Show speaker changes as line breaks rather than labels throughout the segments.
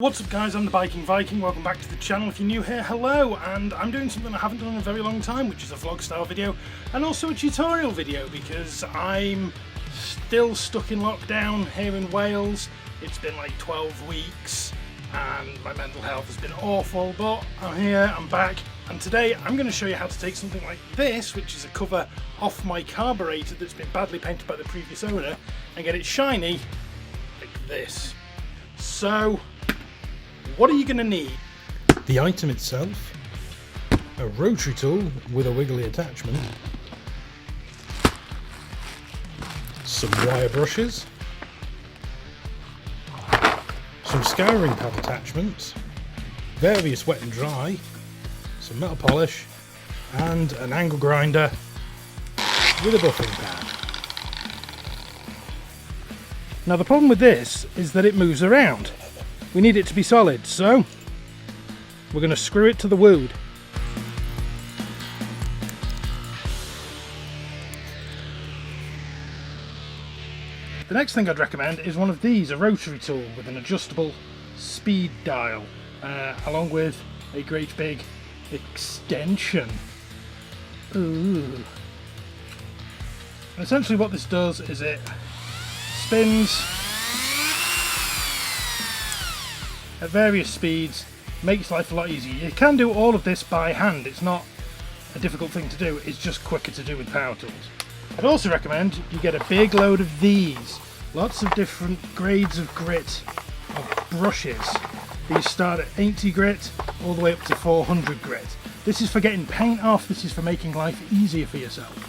What's up guys, I'm the Viking, welcome back to the channel. If you're new here, hello, and I'm doing something I haven't done in a very long time, which is a vlog style video and also a tutorial video because I'm still stuck in lockdown here in Wales. It's been like 12 weeks and my mental health has been awful, but I'm here, I'm back, and today I'm going to show you how to take something like this, which is a cover off my carburetor that's been badly painted by the previous owner, and get it shiny like this. So what are you going to need? The item itself, a rotary tool with a wiggly attachment, some wire brushes, some scouring pad attachments, various wet and dry, some metal polish, and an angle grinder with a buffing pad. Now the problem with this is that it moves around. We need it to be solid, so we're going to screw it to the wood. The next thing I'd recommend is one of these, a rotary tool with an adjustable speed dial, along with a great big extension. Ooh. And essentially what this does is it spins at various speeds, makes life a lot easier. You can do all of this by hand, it's not a difficult thing to do, it's just quicker to do with power tools. I'd also recommend you get a big load of these, lots of different grades of grit, of brushes. These start at 80 grit all the way up to 400 grit. This is for getting paint off, this is for making life easier for yourself.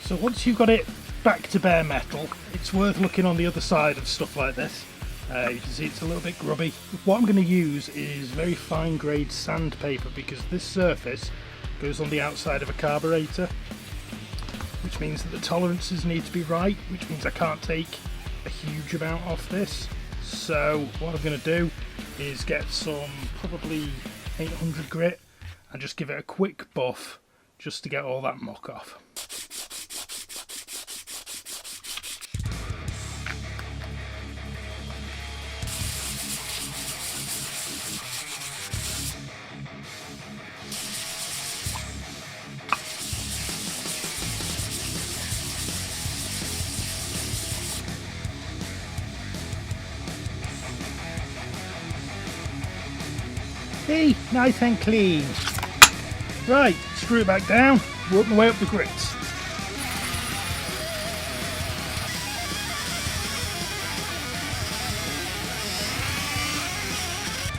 So once you've got it back to bare metal, it's worth looking on the other side of stuff like this. You can see it's a little bit grubby. What I'm going to use is very fine grade sandpaper because this surface goes on the outside of a carburetor, which means that the tolerances need to be right, which means I can't take a huge amount off this. So what I'm going to do is get some probably 800 grit and just give it a quick buff just to get all that muck off. Hey, nice and clean. Right, screw it back down, work my way up the grits.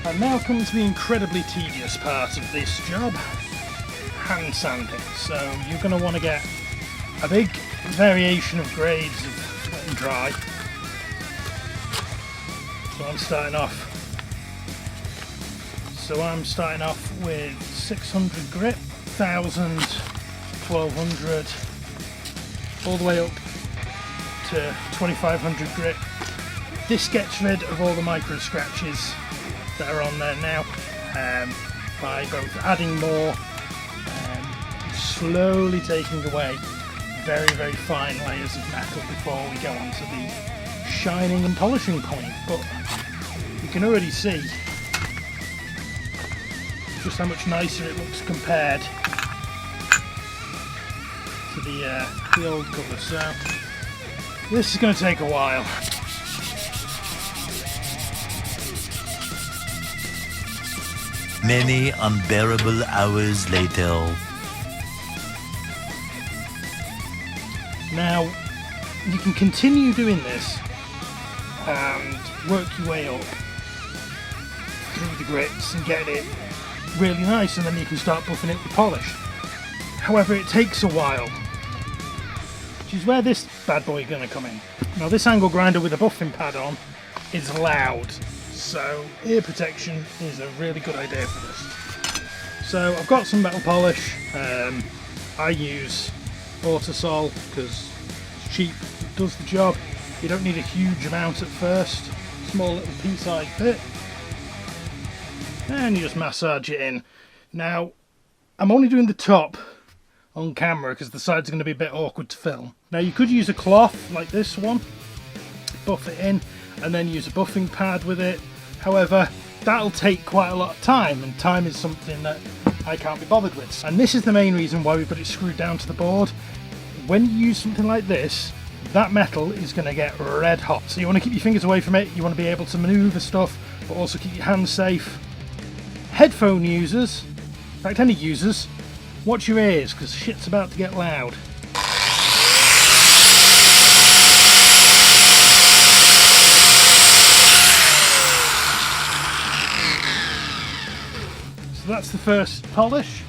And now comes the incredibly tedious part of this job, hand sanding. So you're going to want to get a big variation of grades of wet and dry. So I'm starting off with 600 grit, 1000, 1200, all the way up to 2500 grit. This gets rid of all the micro scratches that are on there now by both adding more and slowly taking away very, very fine layers of metal before we go on to the shining and polishing point. But you can already see just how much nicer it looks compared to the old colour. So this is going to take a while.
Many unbearable hours later.
Now you can continue doing this and work your way up through the grits and get it really nice, and then you can start buffing it with polish. However, it takes a while which is where this bad boy is going to come in. Now this angle grinder with a buffing pad on is loud, so ear protection is a really good idea for this. So I've got some metal polish. I use Autosol because it's cheap, it does the job. You don't need a huge amount at first, small little pea-sized bit, and you just massage it in. Now I'm only doing the top on camera because the sides are going to be a bit awkward to film. Now you could use a cloth like this one, buff it in, and then use a buffing pad with it. However, that'll take quite a lot of time, and time is something that I can't be bothered with. And this is the main reason why we've got it screwed down to the board. When you use something like this, that metal is going to get red hot. So you want to keep your fingers away from it, you want to be able to manoeuvre stuff, but also keep your hands safe. Headphone users, in fact any users, watch your ears because shit's about to get loud. So that's the first polish.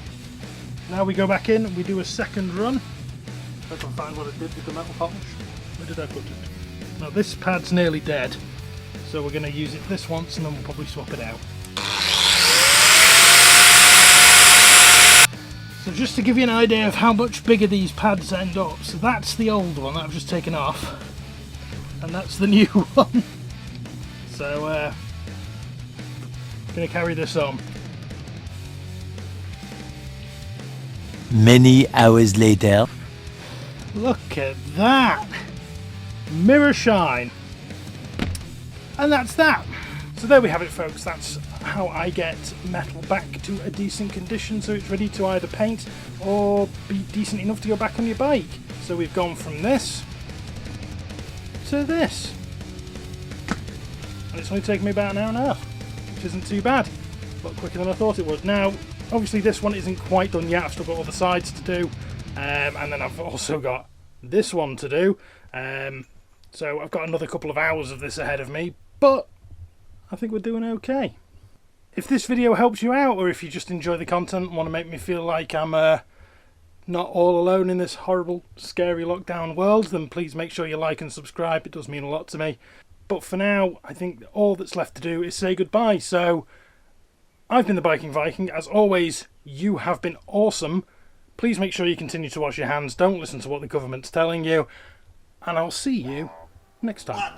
Now we go back in and we do a second run. If I can find what I did with the metal polish. Where did I put it? Now this pad's nearly dead, so we're going to use it this once and then we'll probably swap it out. So just to give you an idea of how much bigger these pads end up, so that's the old one that I've just taken off, and that's the new one. So going to carry this on.
Many hours later.
Look at that! Mirror shine! And that's that! So there we have it, folks. That's how I get metal back to a decent condition so it's ready to either paint or be decent enough to go back on your bike. So we've gone from this to this. And it's only taken me about an hour and a half, which isn't too bad. A lot quicker than I thought it would. Now, obviously this one isn't quite done yet. I've still got all the sides to do. And then I've also got this one to do. So I've got another couple of hours of this ahead of me. But I think we're doing okay. If this video helps you out, or if you just enjoy the content and want to make me feel like I'm not all alone in this horrible, scary lockdown world, then please make sure you like and subscribe. It does mean a lot to me. But for now, I think all that's left to do is say goodbye. So I've been the Biking Viking. As always, you have been awesome. Please make sure you continue to wash your hands. Don't listen to what the government's telling you. And I'll see you next time.